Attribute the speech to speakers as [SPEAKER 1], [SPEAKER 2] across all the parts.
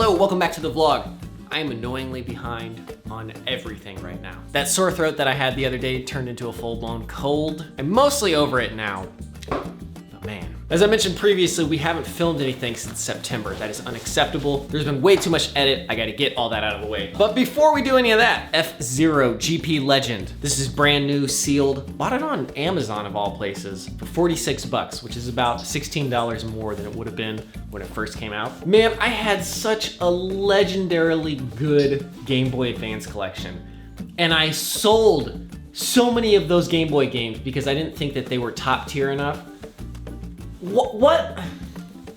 [SPEAKER 1] Hello, welcome back to the vlog. I am annoyingly behind on everything right now. That sore throat that I had the other day turned into a full-blown cold. I'm mostly over it now. But man. As I mentioned previously, we haven't filmed anything since September. That is unacceptable. There's been way too much edit. I gotta get all that out of the way. But before we do any of that, F-Zero GP Legend. This is brand new, sealed. Bought it on Amazon of all places for 46 bucks, which is about $16 more than it would have been when it first came out. Man, I had such a legendarily good Game Boy Advance collection. And I sold so many of those Game Boy games because I didn't think that they were top tier enough. What?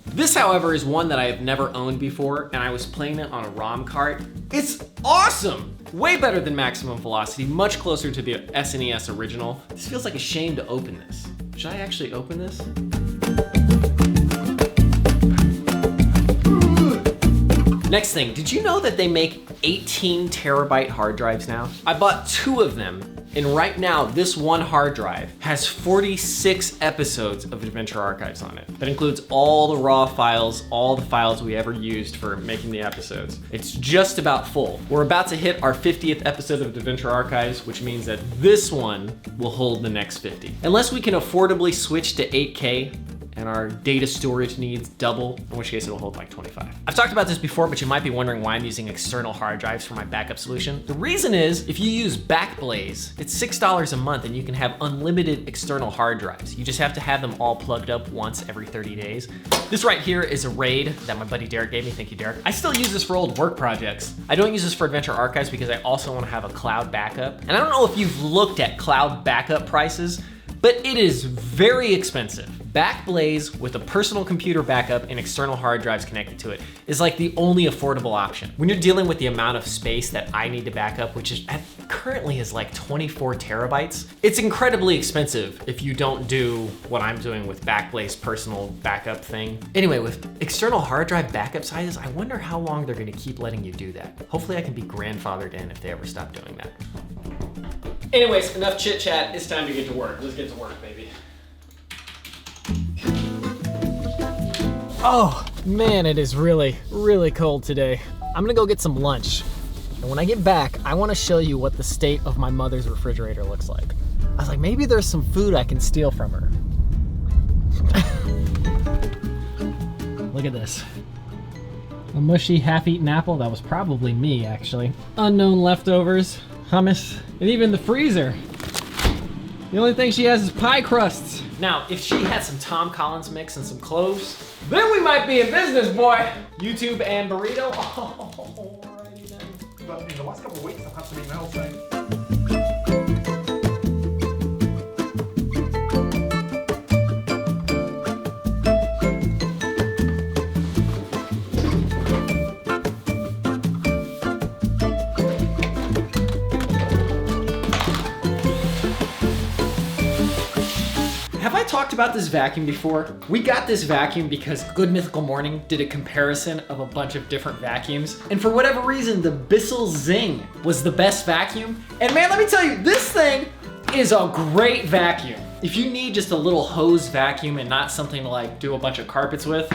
[SPEAKER 1] This, however, is one that I have never owned before, and I was playing it on a ROM cart. It's awesome! Way better than Maximum Velocity, much closer to the SNES original. This feels like a shame to open this. Should I actually open this? Next thing, did you know that they make 18 terabyte hard drives now? I bought 2 of them, and right now, this one hard drive has 46 episodes of Adventure Archives on it. That includes all the raw files, all the files we ever used for making the episodes. It's just about full. We're about to hit our 50th episode of Adventure Archives, which means that this one will hold the next 50. Unless we can affordably switch to 8K, and our data storage needs double, in which case it'll hold like 25. I've talked about this before, but you might be wondering why I'm using external hard drives for my backup solution. The reason is, if you use Backblaze, it's $6 a month and you can have unlimited external hard drives. You just have to have them all plugged up once every 30 days. This right here is a RAID that my buddy Derek gave me. Thank you, Derek. I still use this for old work projects. I don't use this for Adventure Archives because I also want to have a cloud backup. And I don't know if you've looked at cloud backup prices, but it is very expensive. Backblaze with a personal computer backup and external hard drives connected to it is like the only affordable option. When you're dealing with the amount of space that I need to back up, which is currently is like 24 terabytes, it's incredibly expensive if you don't do what I'm doing with Backblaze personal backup thing. Anyway, with external hard drive backup sizes, I wonder how long they're gonna keep letting you do that. Hopefully I can be grandfathered in if they ever stop doing that. Anyways, enough chit chat, it's time to get to work. Let's get to work, baby. Oh man, it is really, really cold today. I'm gonna go get some lunch. And when I get back, I wanna show you what the state of my mother's refrigerator looks like. I was like, maybe there's some food I can steal from her. Look at this. A mushy, half-eaten apple. That was probably me, actually. Unknown leftovers, hummus, and even the freezer. The only thing she has is pie crusts. Now, if she had some Tom Collins mix and some cloves, then we might be in business, boy. YouTube and burrito. Oh, alrighty then.
[SPEAKER 2] But in the last couple of weeks, I've had some emails saying,
[SPEAKER 1] Have I talked about this vacuum before? We got this vacuum because Good Mythical Morning did a comparison of a bunch of different vacuums. And for whatever reason, the Bissell Zing was the best vacuum. And man, let me tell you, this thing is a great vacuum. If you need just a little hose vacuum and not something to like do a bunch of carpets with,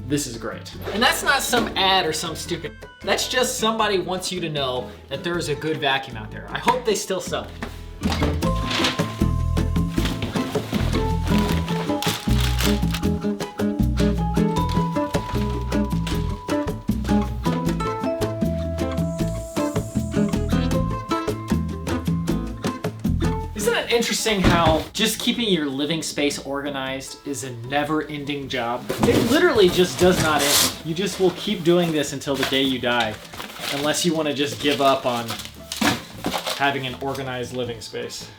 [SPEAKER 1] this is great. And that's not some ad or some stupid, that's just somebody wants you to know that there is a good vacuum out there. I hope they still sell it. Isn't it interesting how just keeping your living space organized is a never-ending job? It literally just does not end. You just will keep doing this until the day you die, unless you want to just give up on having an organized living space.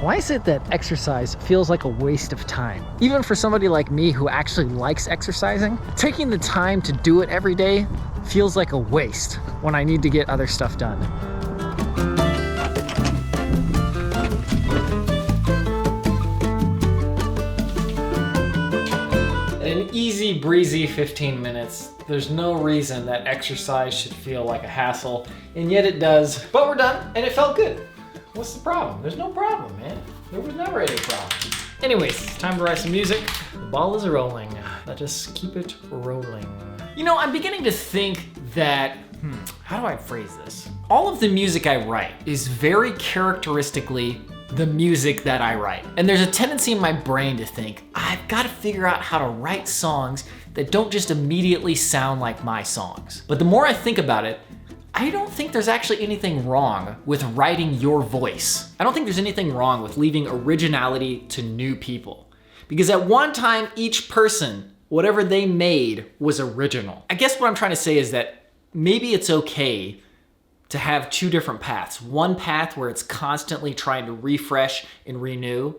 [SPEAKER 1] Why is it that exercise feels like a waste of time? Even for somebody like me who actually likes exercising, taking the time to do it every day feels like a waste when I need to get other stuff done.
[SPEAKER 3] An easy breezy 15 minutes. There's no reason that exercise should feel like a hassle, and yet it does. But we're done, and it felt good. What's the problem? There's no problem, man. There was never any problem. Anyways, it's time to write some music. The ball is rolling. Let's just keep it rolling.
[SPEAKER 1] You know, I'm beginning to think that, how do I phrase this? All of the music I write is very characteristically the music that I write. And there's a tendency in my brain to think, I've got to figure out how to write songs that don't just immediately sound like my songs. But the more I think about it, I don't think there's actually anything wrong with writing your voice. I don't think there's anything wrong with leaving originality to new people. Because at one time, each person, whatever they made was original. I guess what I'm trying to say is that maybe it's okay to have two different paths. One path where it's constantly trying to refresh and renew,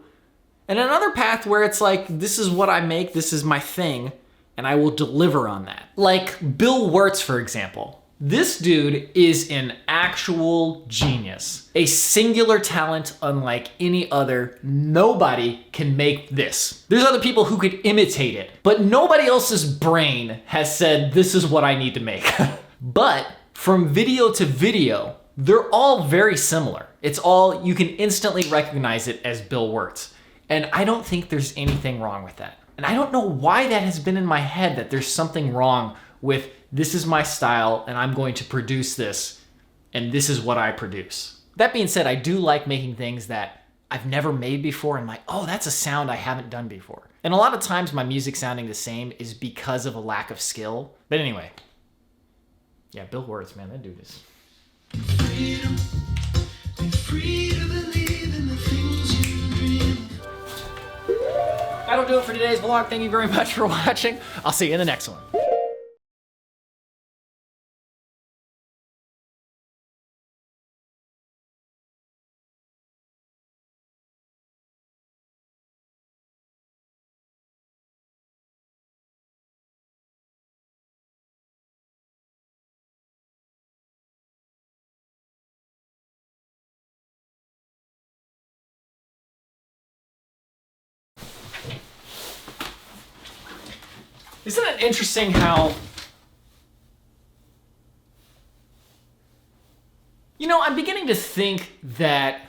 [SPEAKER 1] and another path where it's like, this is what I make, this is my thing, and I will deliver on that. Like Bill Wirtz, for example. This dude is an actual genius. A singular talent unlike any other. Nobody can make this. There's other people who could imitate it, but nobody else's brain has said, this is what I need to make. But from video to video, they're all very similar. It's all, you can instantly recognize it as Bill Wirtz. And I don't think there's anything wrong with that. And I don't know why that has been in my head, that there's something wrong with, this is my style and I'm going to produce this and this is what I produce. That being said, I do like making things that I've never made before and like, oh, that's a sound I haven't done before. And a lot of times my music sounding the same is because of a lack of skill. But anyway, yeah, Bill Wirtz, man, that dude is.
[SPEAKER 4] Freedom, be free to believe in the things you dream.
[SPEAKER 1] That'll do it for today's vlog. Thank you very much for watching. I'll see you in the next one. Isn't it interesting how, you know, I'm beginning to think that